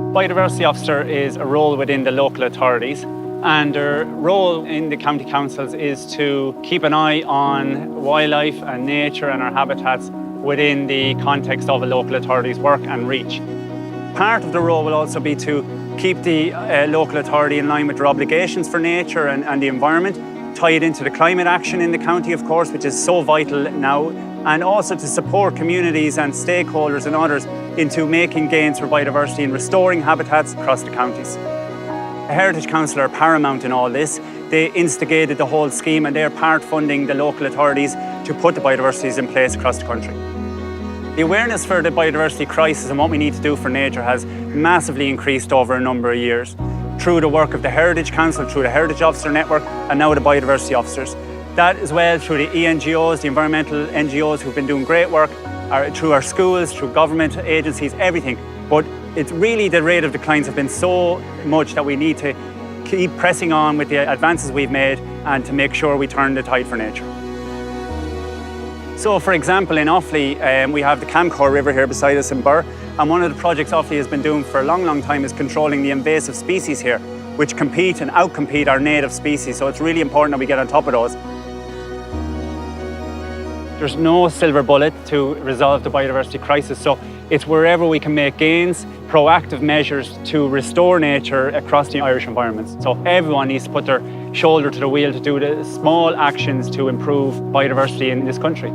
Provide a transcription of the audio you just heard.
Biodiversity Officer is a role within the local authorities, and their role in the county councils is to keep an eye on wildlife and nature and our habitats within the context of a local authority's work and reach. Part of the role will also be to keep the local authority in line with their obligations for nature and the environment, tie it into the climate action in the county, of course, which is so vital now, and also to support communities and stakeholders and others into making gains for biodiversity and restoring habitats across the counties. The Heritage Council are paramount in all this. They instigated the whole scheme and they're part funding the local authorities to put the biodiversities in place across the country. The awareness for the biodiversity crisis and what we need to do for nature has massively increased over a number of years through the work of the Heritage Council, through the Heritage Officer Network, and now the Biodiversity Officers. That as well through the ENGOs, the environmental NGOs who've been doing great work, through our schools, through government agencies, everything. But it's really the rate of declines have been so much that we need to keep pressing on with the advances we've made and to make sure we turn the tide for nature. So for example, in Offaly, we have the Camcor River here beside us in Burr, and one of the projects Offaly has been doing for a long time is controlling the invasive species here, which compete and outcompete our native species, so it's really important that we get on top of those. There's no silver bullet to resolve the biodiversity crisis, so it's wherever we can make gains, proactive measures to restore nature across the Irish environments. So everyone needs to put their shoulder to the wheel to do the small actions to improve biodiversity in this country.